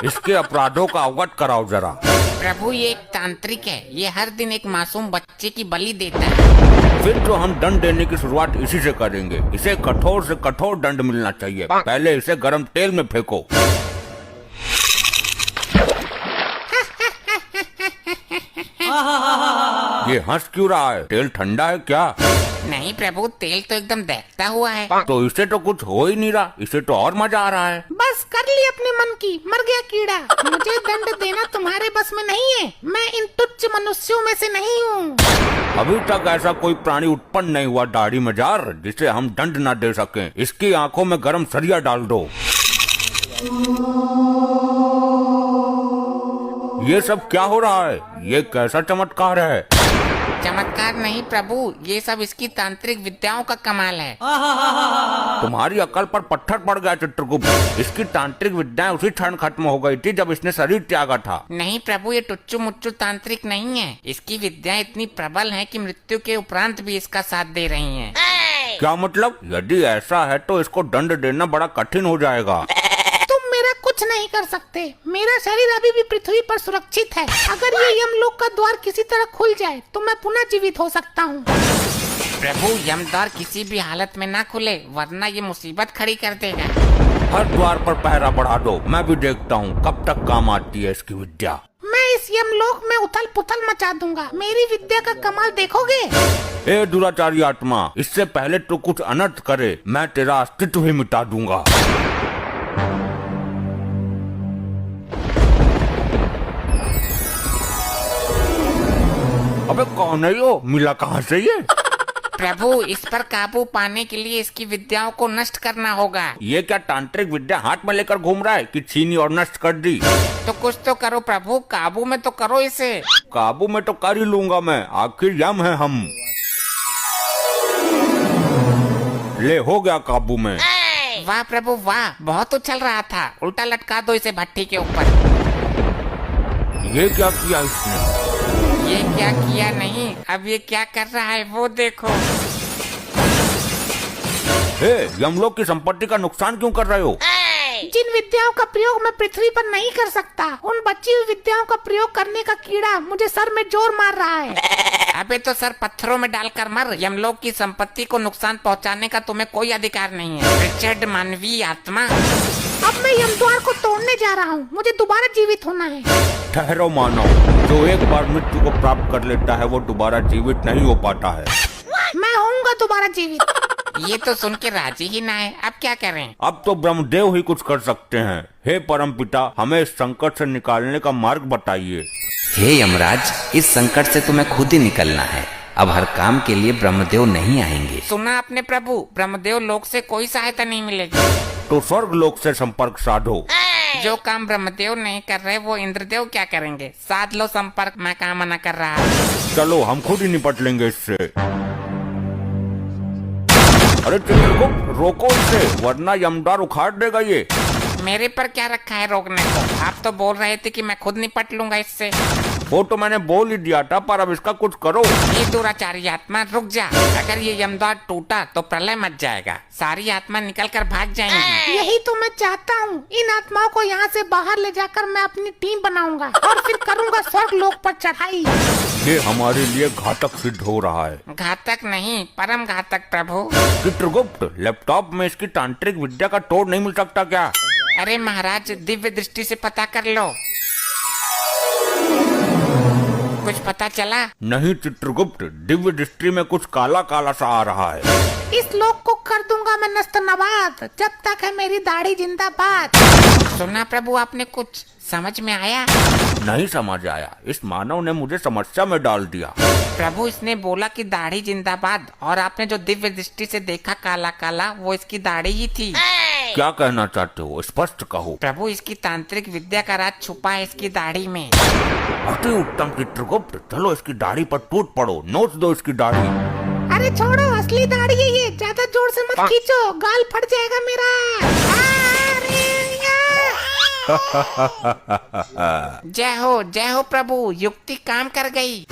इसके अपराधों का अवगत कराओ जरा। प्रभु ये एक तांत्रिक है, ये हर दिन एक मासूम बच्चे की बलि देता है। फिर तो हम दंड देने की शुरुआत इसी से करेंगे। इसे कठोर से कठोर दंड मिलना चाहिए। पहले इसे गर्म तेल में फेंको। ये हंस क्यों रहा है? तेल ठंडा है क्या? नहीं प्रभु, तेल तो एकदम दहकता हुआ है। तो इसे तो कुछ हो ही नहीं रहा, इसे तो और मजा आ रहा है। बस कर ली अपने मन की, मर गया कीड़ा। मुझे दंड देना तुम्हारे बस में नहीं है। मैं इन तुच्छ मनुष्यों में से नहीं हूँ। अभी तक ऐसा कोई प्राणी उत्पन्न नहीं हुआ दाढ़ी मजार जिसे हम दंड न दे सकें। इसकी आंखों में गरम सरिया डाल दो। ये सब क्या हो रहा है? ये कैसा चमत्कार है? चमत्कार नहीं प्रभु, ये सब इसकी तांत्रिक विद्याओं का कमाल है। तुम्हारी अकल पर पत्थर पड़ गया चित्रगुप्त। इसकी तांत्रिक विद्याएं उसी क्षण खत्म हो गई थी जब इसने शरीर त्यागा था। नहीं प्रभु, ये टुच्चू मुच्चू तांत्रिक नहीं है। इसकी विद्याएं इतनी प्रबल हैं कि मृत्यु के उपरांत भी इसका साथ दे रही हैं। क्या मतलब? यदि ऐसा है तो इसको दंड देना बड़ा कठिन हो जाएगा। तुम मेरा कुछ नहीं कर सकते। मेरा शरीर अभी भी पृथ्वी पर सुरक्षित है। अगर ये यमलोक का द्वार किसी तरह खुल जाए तो मैं पुनः जीवित हो सकता हूँ। प्रभु यमद्वार किसी भी हालत में ना खुले, वरना ये मुसीबत खड़ी कर देगा। हर द्वार पर पहरा बढ़ा दो। मैं भी देखता हूँ कब तक काम आती है इसकी विद्या। मैं इस यमलोक में उथल पुथल मचा दूंगा। मेरी विद्या का कमाल देखोगे। ए दुराचारी आत्मा, इससे पहले तो कुछ अनर्थ करे, मैं तेरा अस्तित्व ही मिटा दूंगा। अबे कौन है यो? मिला कहाँ से ये? प्रभु इस पर काबू पाने के लिए इसकी विद्याओं को नष्ट करना होगा। ये क्या तांत्रिक विद्या हाथ में लेकर घूम रहा है कि छीनी और नष्ट कर दी? तो कुछ तो करो प्रभु, काबू में तो करो इसे। काबू में तो कर ही लूंगा मैं, आखिर यम है हम। ले हो गया काबू में। वाह प्रभु वाह, बहुत उछल रहा था। उल्टा लटका दो इसे भट्टी के ऊपर। ये क्या किया इसने? ये क्या किया नहीं, अब ये क्या कर रहा है वो देखो। हे, यमलोक की संपत्ति का नुकसान क्यों कर रहे हो? जिन विद्याओं का प्रयोग मैं पृथ्वी पर नहीं कर सकता, उन बची हुई विद्याओं का प्रयोग करने का कीड़ा मुझे सर में जोर मार रहा है। अबे तो सर पत्थरों में डालकर मर। यमलोक की संपत्ति को नुकसान पहुंचाने का तुम्हें कोई अधिकार नहीं है, रिचर्ड मानवीय आत्मा। अब मैं यमद्वार को तोड़ने जा रहा हूँ। मुझे दोबारा जीवित होना है। ठहरो मानव, जो एक बार मृत्यु को प्राप्त कर लेता है वो दोबारा जीवित नहीं हो पाता है। मैं होऊंगा दोबारा जीवित। ये तो सुन के राजी ही ना है, अब क्या करें? अब तो ब्रह्मदेव ही कुछ कर सकते हैं। हे परमपिता, हमें इस संकट से निकालने का मार्ग बताइए। हे यमराज, इस संकट से तुम्हें खुद ही निकलना है। अब हर काम के लिए ब्रह्मदेव नहीं आएंगे। सुना आपने प्रभु, ब्रह्मदेव लोक से कोई सहायता नहीं मिलेगी। तो स्वर्ग लोक से संपर्क साधो। जो काम ब्रह्मदेव नहीं कर रहे वो इंद्रदेव क्या करेंगे? साध लो संपर्क, मैं काम मना कर रहा। चलो हम खुद ही निपट लेंगे इससे। अरे चित्रगुप्त, रोको इसे, वरना यमद्वार उखाड़ देगा ये। मेरे पर क्या रखा है रोकने को? आप तो बोल रहे थे कि मैं खुद निपट लूंगा इससे। वो तो मैंने बोल ही दिया था, पर अब इसका कुछ करो। ये दुराचारी आत्मा रुक जा। अगर ये यमद्वार टूटा तो प्रलय मच जाएगा, सारी आत्मा निकल कर भाग जाएंगी। यही तो मैं चाहता हूँ। इन आत्माओं को यहाँ से बाहर ले जाकर मैं अपनी टीम बनाऊंगा और फिर करूंगा स्वर्ग लोक पर चढ़ाई। ये हमारे लिए घातक सिद्ध हो रहा है। घातक नहीं, परम घातक प्रभु। चित्रगुप्त, लैपटॉप में इसकी तांत्रिक विद्या का तोड़ नहीं मिल सकता क्या? अरे महाराज, दिव्य दृष्टि से पता कर लो। कुछ पता चला? नहीं चित्रगुप्त, दिव्य दृष्टि में कुछ काला काला सा आ रहा है। इस लोक को कर दूंगा मैं नस्त नबाद, जब तक है मेरी दाढ़ी जिंदाबाद। सुना प्रभु आपने? कुछ समझ में आया? नहीं समझ आया। इस मानव ने मुझे समस्या में डाल दिया। प्रभु इसने बोला कि दाढ़ी जिंदाबाद, और आपने जो दिव्य दृष्टि से देखा काला काला, वो इसकी दाढ़ी ही थी। क्या कहना चाहते हो? स्पष्ट कहो। प्रभु इसकी तांत्रिक विद्या का राज छुपा है इसकी दाढ़ी में। अति उत्तम चित्रगुप्त, चलो इसकी दाढ़ी पर टूट पड़ो, नोच दो इसकी दाढ़ी। अरे छोड़ो, असली दाढ़ी है ये। ज्यादा जोर से मत खींचो, गाल फट जाएगा मेरा। जय हो प्रभु, युक्ति काम कर गई।